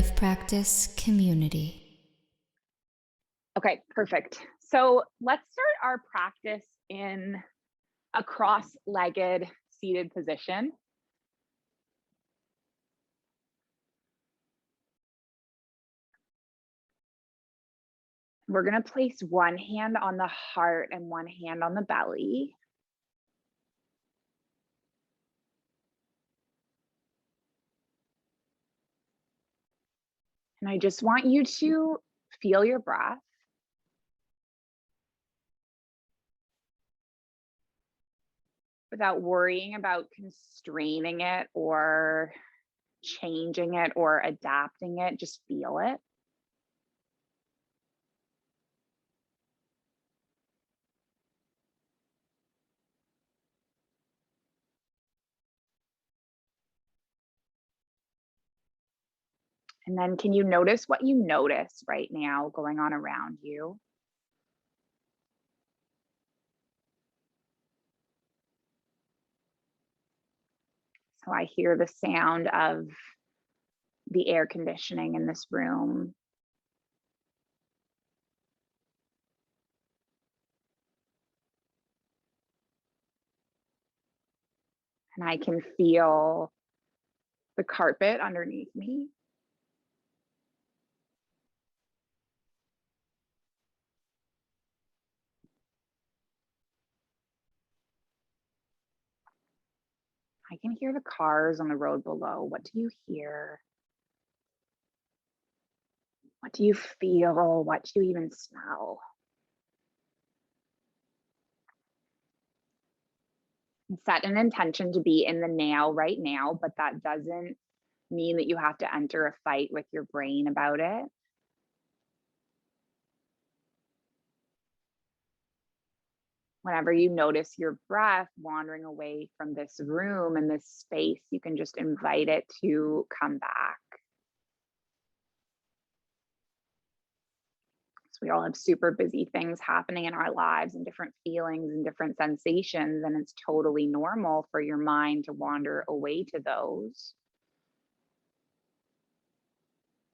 life practice community. Okay, perfect. So let's start our practice in a cross-legged seated position. We're going to place one hand on the heart and one hand on the belly. And I just want you to feel your breath. Without worrying about constraining it or changing it or adapting it, just feel it. And then can you notice what you notice right now going on around you? So I hear the sound of the air conditioning in this room. And I can feel the carpet underneath me. I can hear the cars on the road below. What do you hear? What do you feel? What do you even smell? Set an intention to be in the now right now, but that doesn't mean that you have to enter a fight with your brain about it. Whenever you notice your breath wandering away from this room and this space, you can just invite it to come back. So we all have super busy things happening in our lives and different feelings and different sensations, and it's totally normal for your mind to wander away to those.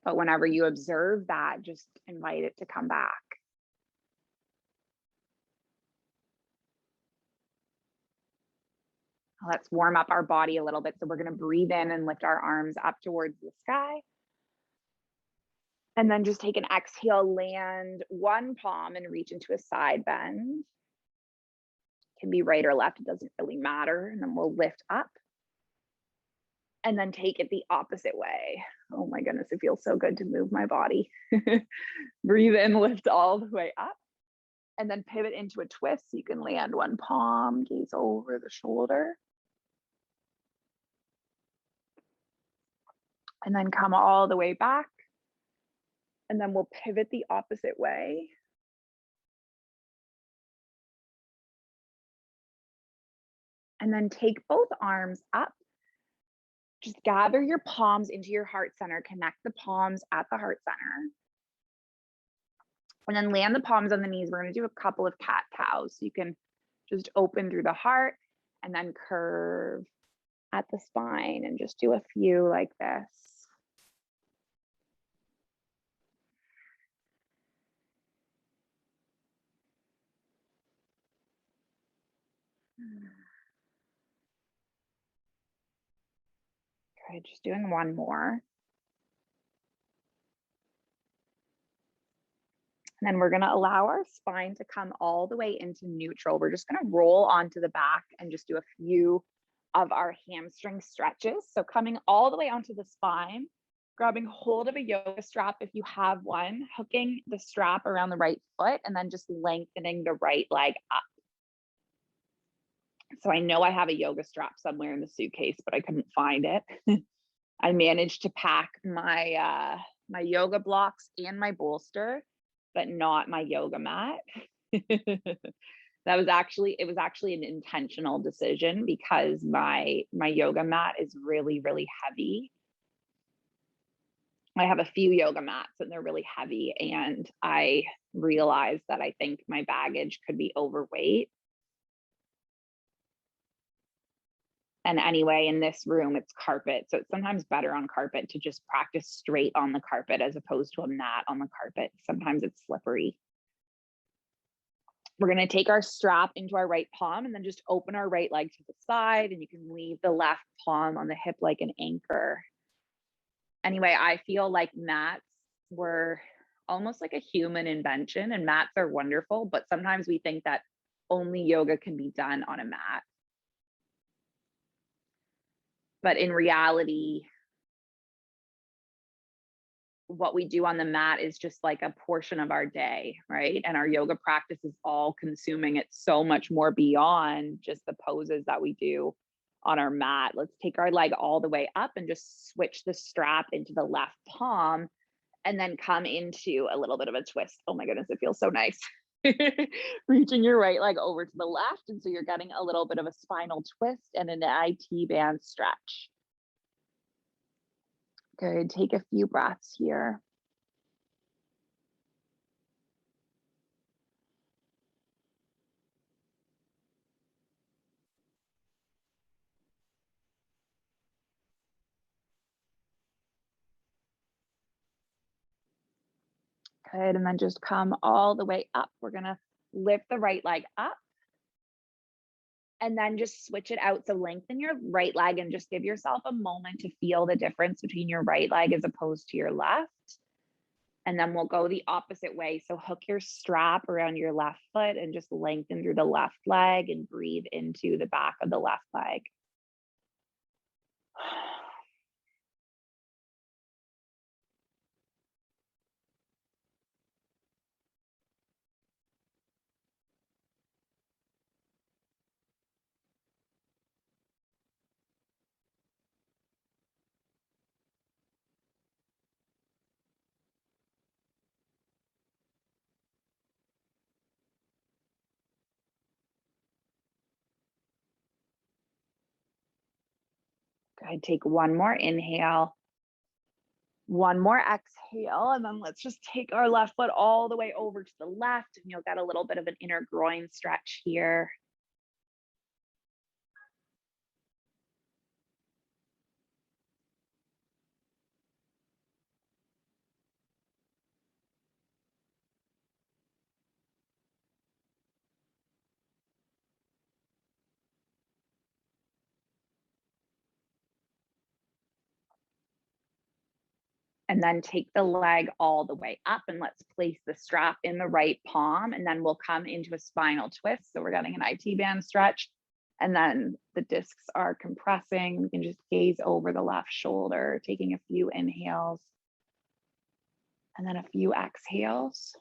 But whenever you observe that, just invite it to come back. Let's warm up our body a little bit. So we're going to breathe in and lift our arms up towards the sky. And then just take an exhale, land one palm and reach into a side bend. It can be right or left, it doesn't really matter. And then we'll lift up. And then take it the opposite way. Oh my goodness, it feels so good to move my body. Breathe in, lift all the way up. And then pivot into a twist. So you can land one palm, gaze over the shoulder. And then come all the way back. And then we'll pivot the opposite way. And then take both arms up. Just gather your palms into your heart center. Connect the palms at the heart center. And then land the palms on the knees. We're going to do a couple of cat cows. So you can just open through the heart and then curve at the spine and just do a few like this. Okay, just doing one more. And then we're going to allow our spine to come all the way into neutral. We're just going to roll onto the back and just do a few of our hamstring stretches. So coming all the way onto the spine, grabbing hold of a yoga strap if you have one, hooking the strap around the right foot, and then just lengthening the right leg up. So I know I have a yoga strap somewhere in the suitcase, but I couldn't find it. I managed to pack my my yoga blocks and my bolster, but not my yoga mat. It was actually an intentional decision because my yoga mat is really, really heavy. I have a few yoga mats and they're really heavy, and I realized that I think my baggage could be overweight. And anyway, in this room, it's carpet. So it's sometimes better on carpet to just practice straight on the carpet as opposed to a mat on the carpet. Sometimes it's slippery. We're going to take our strap into our right palm and then just open our right leg to the side. And you can leave the left palm on the hip like an anchor. Anyway, I feel like mats were almost like a human invention, and mats are wonderful, but sometimes we think that only yoga can be done on a mat. But in reality, what we do on the mat is just like a portion of our day, right? And our yoga practice is all consuming. It's so much more beyond just the poses that we do on our mat. Let's take our leg all the way up and just switch the strap into the left palm and then come into a little bit of a twist. Oh my goodness, it feels so nice. Reaching your right leg over to the left. And so you're getting a little bit of a spinal twist and an IT band stretch. Good, take a few breaths here. Good, and then just come all the way up. We're gonna lift the right leg up and then just switch it out. So lengthen your right leg and just give yourself a moment to feel the difference between your right leg as opposed to your left. And then we'll go the opposite way. So hook your strap around your left foot and just lengthen through the left leg and breathe into the back of the left leg. Go ahead, take one more inhale, one more exhale, and then let's just take our left foot all the way over to the left, and you'll get a little bit of an inner groin stretch here. And then take the leg all the way up and let's place the strap in the right palm, and then we'll come into a spinal twist. So we're getting an IT band stretch, and then the discs are compressing. We can just gaze over the left shoulder, taking a few inhales and then a few exhales.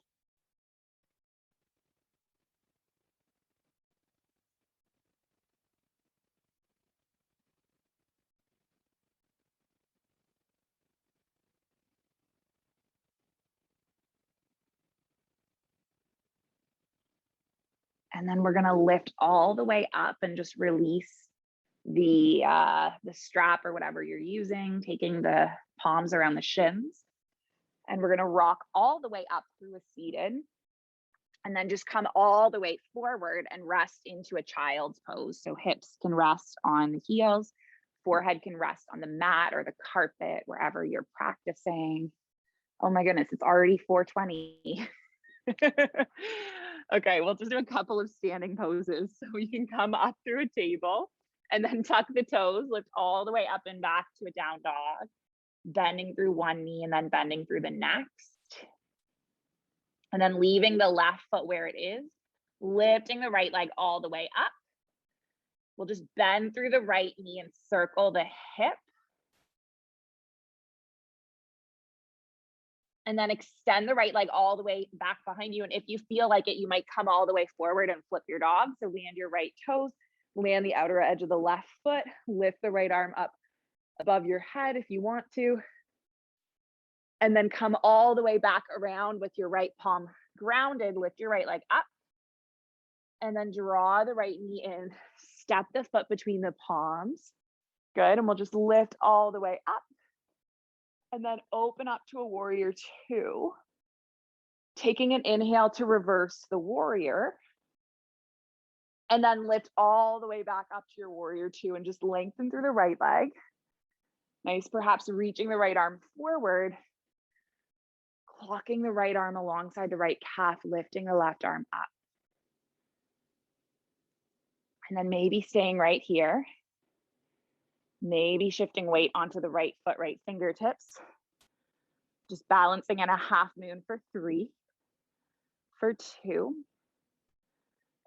And then we're going to lift all the way up and just release the strap or whatever you're using, taking the palms around the shins. And we're going to rock all the way up through a seated, and then just come all the way forward and rest into a child's pose. So hips can rest on the heels, forehead can rest on the mat or the carpet, wherever you're practicing. Oh my goodness, it's already 4:20. Okay, we'll just do a couple of standing poses. So you can come up through a table and then tuck the toes, lift all the way up and back to a down dog, bending through one knee and then bending through the next. And then leaving the left foot where it is, lifting the right leg all the way up. We'll just bend through the right knee and circle the hip. And then extend the right leg all the way back behind you. And if you feel like it, you might come all the way forward and flip your dog. So land your right toes, land the outer edge of the left foot, lift the right arm up above your head if you want to. And then come all the way back around with your right palm grounded, lift your right leg up. And then draw the right knee in, step the foot between the palms. Good, and we'll just lift all the way up. And then open up to a warrior two. Taking an inhale to reverse the warrior. And then lift all the way back up to your warrior two and just lengthen through the right leg. Nice, perhaps reaching the right arm forward, clocking the right arm alongside the right calf, lifting the left arm up. And then maybe staying right here. Maybe shifting weight onto the right foot, right fingertips. Just balancing in a half moon for 3, for 2.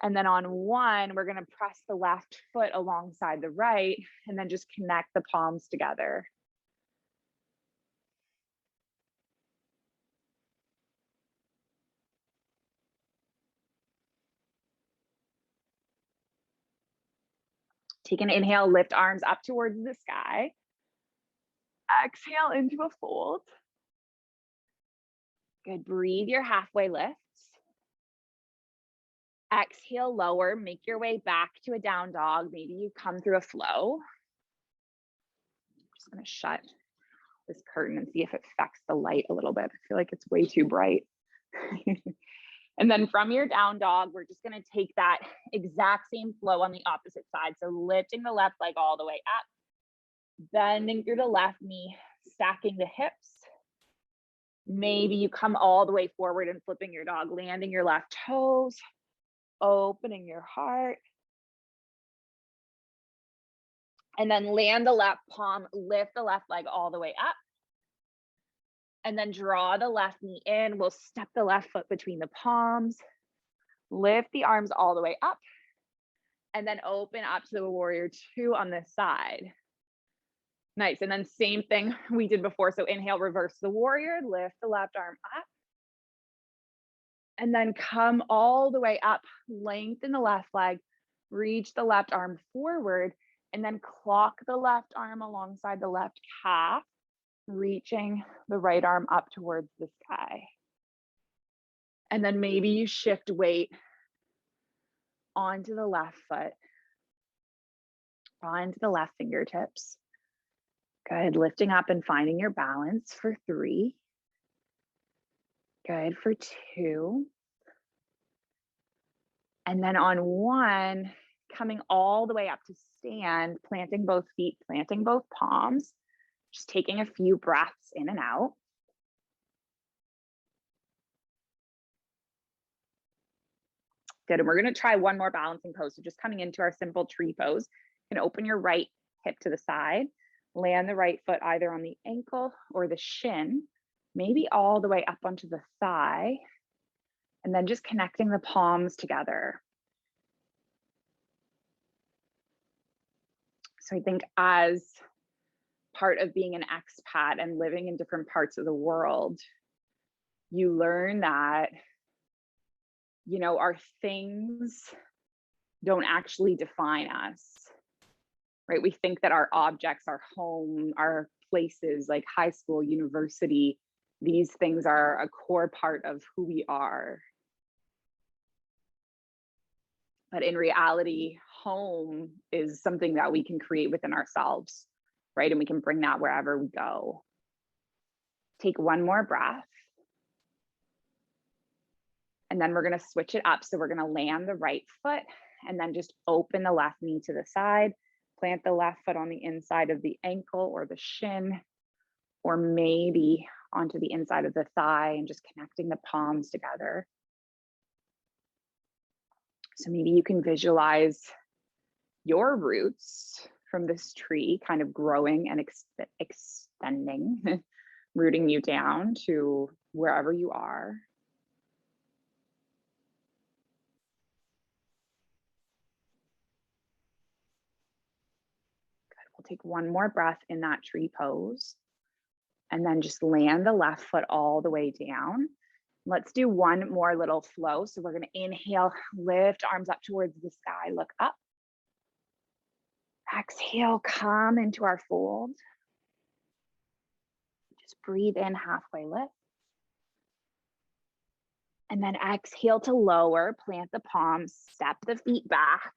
And then on 1, we're gonna press the left foot alongside the right and then just connect the palms together. Take an inhale, lift arms up towards the sky. Exhale into a fold. Good, breathe your halfway lifts. Exhale, lower, make your way back to a down dog. Maybe you come through a flow. I'm just gonna shut this curtain and see if it affects the light a little bit. I feel like it's way too bright. And then from your down dog, we're just gonna take that exact same flow on the opposite side. So lifting the left leg all the way up, bending through the left knee, stacking the hips. Maybe you come all the way forward and flipping your dog, landing your left toes, opening your heart. And then land the left palm, lift the left leg all the way up. And then draw the left knee in. We'll step the left foot between the palms, lift the arms all the way up, and then open up to the warrior two on this side. Nice, and then same thing we did before. So inhale, reverse the warrior, lift the left arm up, and then come all the way up, lengthen the left leg, reach the left arm forward, and then clock the left arm alongside the left calf, reaching the right arm up towards the sky. And then maybe you shift weight onto the left foot, onto the left fingertips. Good, lifting up and finding your balance for 3. Good, for 2. And then on 1, coming all the way up to stand, planting both feet, planting both palms, just taking a few breaths in and out. Good, and we're gonna try one more balancing pose. So just coming into our simple tree pose, you can open your right hip to the side, land the right foot either on the ankle or the shin, maybe all the way up onto the thigh, and then just connecting the palms together. So I think as part of being an expat and living in different parts of the world, you learn that, you know, our things don't actually define us, right? We think that our objects, our home, our places like high school, university, these things are a core part of who we are. But in reality, home is something that we can create within ourselves, right? And we can bring that wherever we go. Take one more breath. And then we're gonna switch it up. So we're gonna land the right foot and then just open the left knee to the side, plant the left foot on the inside of the ankle or the shin, or maybe onto the inside of the thigh and just connecting the palms together. So maybe you can visualize your roots from this tree kind of growing and extending, rooting you down to wherever you are. Good. We'll take one more breath in that tree pose and then just land the left foot all the way down. Let's do one more little flow. So we're going to inhale, lift arms up towards the sky, look up. Exhale, come into our fold. Just breathe in, halfway lift. And then exhale to lower, plant the palms, step the feet back.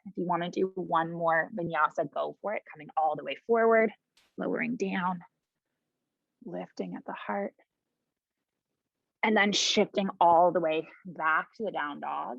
If you want to do one more vinyasa, go for it. Coming all the way forward, lowering down, lifting at the heart. And then shifting all the way back to the down dog.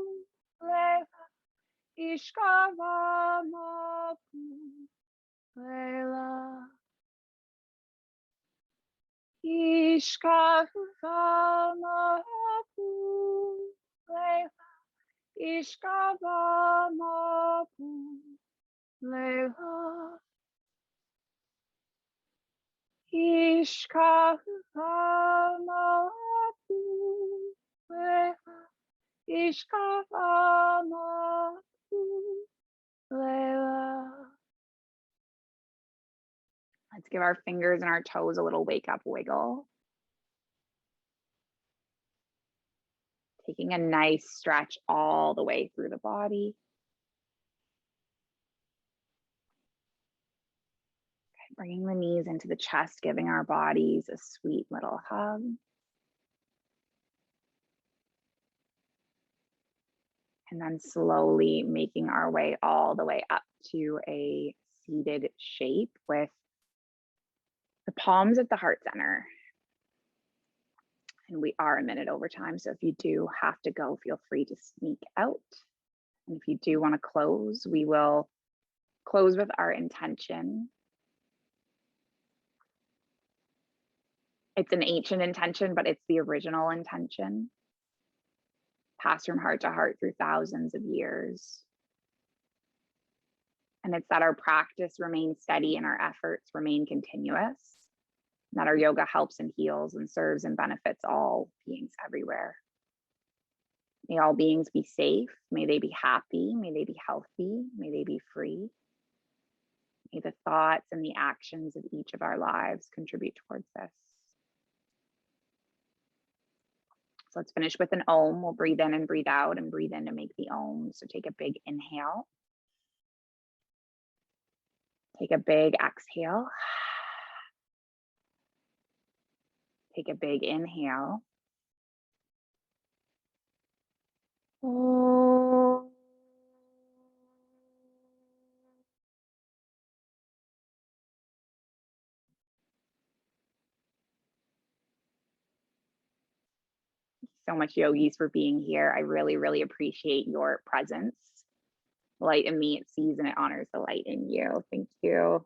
Ishkavamapu Lela. Ishkavamapu Lela. Ishkavamapu Lela. Ishkavamapu Lela. Ishkavamapu Lela. Let's give our fingers and our toes a little wake up wiggle. Taking a nice stretch all the way through the body. Okay, bringing the knees into the chest, giving our bodies a sweet little hug. And then slowly making our way all the way up to a seated shape with the palms at the heart center. And we are a minute over time, so if you do have to go, feel free to sneak out. And if you do want to close, we will close with our intention. It's an ancient intention, but it's the original intention, passed from heart to heart through thousands of years. And it's that our practice remains steady and our efforts remain continuous, that our yoga helps and heals and serves and benefits all beings everywhere. May all beings be safe. May they be happy. May they be healthy. May they be free. May the thoughts and the actions of each of our lives contribute towards this. So let's finish with an Om. We'll breathe in and breathe out, and breathe in to make the Om. So take a big inhale. Take a big exhale. Take a big inhale. So much, yogis, for being here. I really, really appreciate your presence. Light in me, it sees and it honors the light in you. Thank you.